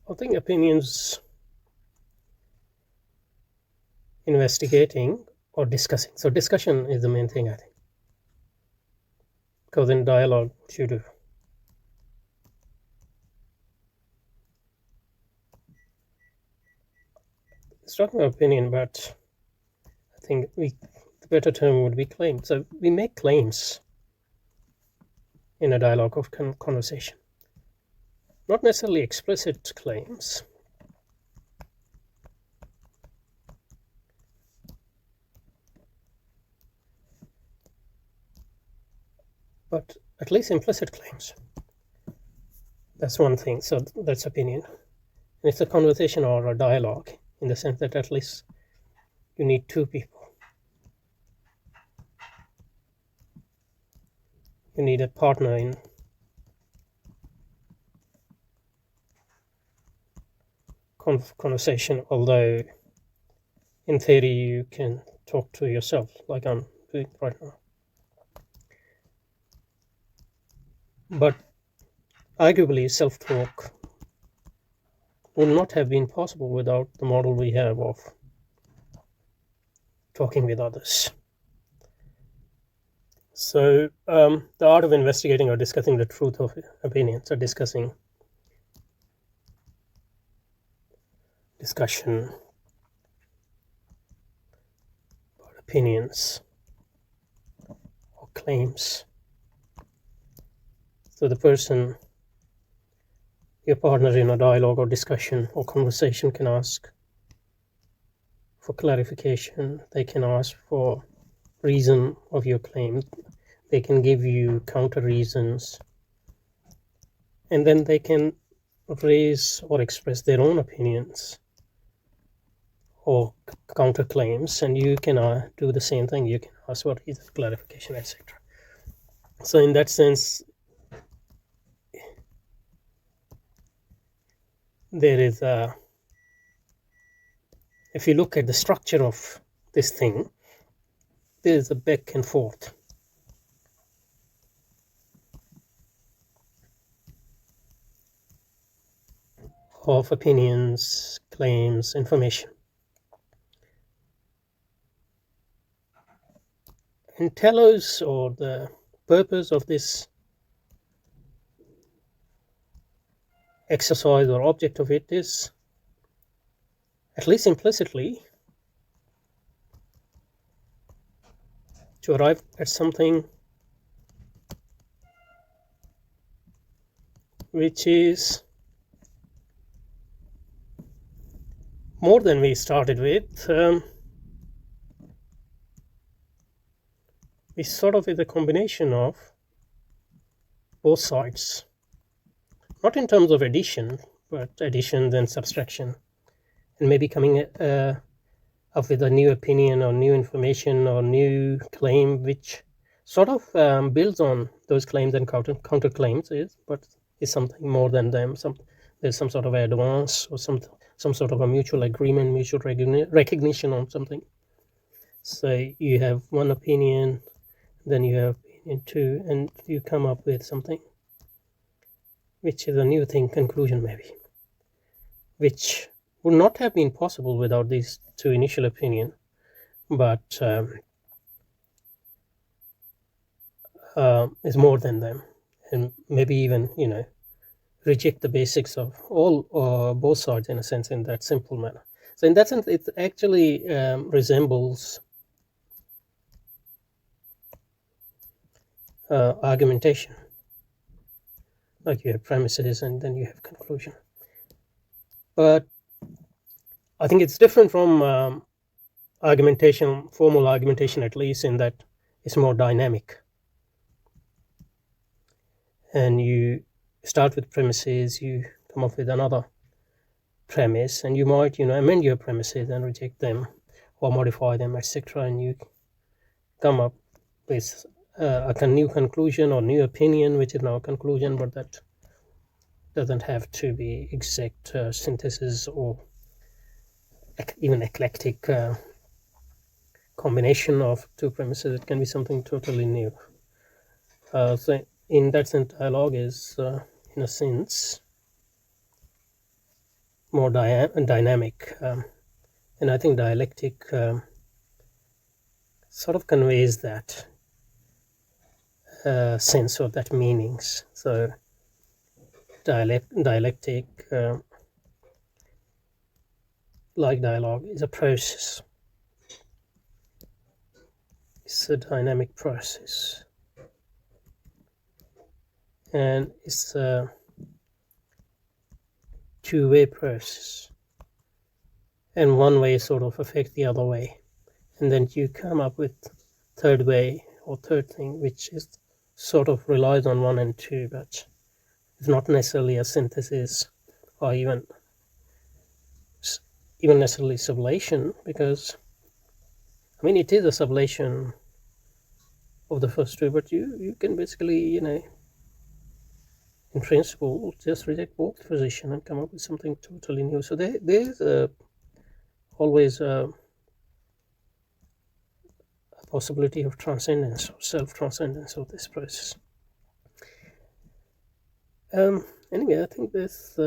I think opinions, investigating or discussing. So discussion is the main thing, I think, because in dialogue, what you do. It's talking about opinion, but I think the better term would be claim. So we make claims in a dialogue of conversation. Not necessarily explicit claims, but at least implicit claims. That's one thing. So that's opinion. And it's a conversation or a dialogue in the sense that at least you need two people. You need a partner in conversation, although in theory you can talk to yourself like I'm doing right now. But arguably self-talk would not have been possible without the model we have of talking with others. So the art of investigating or discussing the truth of opinions, or discussion, about opinions or claims. So the person, your partner in a dialogue or discussion or conversation, can ask for clarification. They can ask for reason of your claim. They can give you counter reasons, and then they can raise or express their own opinions or counterclaims, and you can do the same thing. You can ask for reason, clarification, etc. So in that sense, there is if you look at the structure of this thing, there is a back and forth. Of opinions, claims, information. And telos, or the purpose of this exercise or object of it, is, at least implicitly, to arrive at something which is more than we started with. We sort of is a combination of both sides, not in terms of addition, but addition then subtraction, and maybe coming up with a new opinion or new information or new claim which sort of builds on those claims and counterclaims, but is something more than them. There's some sort of advance or some sort of a mutual agreement, mutual recognition on something. So you have one opinion, then you have opinion two, and you come up with something which is a new thing, conclusion maybe, which would not have been possible without these two initial opinions, but is more than them, and maybe even reject the basics of all both sides in a sense, in that simple manner. So in that sense, it actually resembles argumentation. Like you have premises and then you have conclusion. But I think it's different from argumentation, formal argumentation at least, in that it's more dynamic. And you start with premises, you come up with another premise, and you might amend your premises and reject them or modify them, etc., and you come up with a new conclusion or new opinion, which is now a conclusion, but that doesn't have to be exact synthesis or even eclectic combination of two premises. It can be something totally new. So in that sense, dialogue is in a sense more dynamic, and I think dialectic sort of conveys that sense of that meanings. So dialectic, like dialogue, is a process. It's a dynamic process, and it's a two-way process, and one way sort of affects the other way, and then you come up with third way or third thing, which is sort of relies on one and two, but it's not necessarily a synthesis or even necessarily sublation, because I mean it is a sublation of the first two, but you can basically, you know, in principle just reject both position and come up with something totally new. So there's always a possibility of transcendence or self-transcendence of this process. Anyway, I think this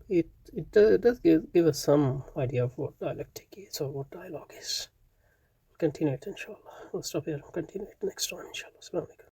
it does give us some idea of what dialectic is or what dialogue is. We'll continue it, inshallah. We'll stop here and continue it next time, inshallah. Assalamu alaikum.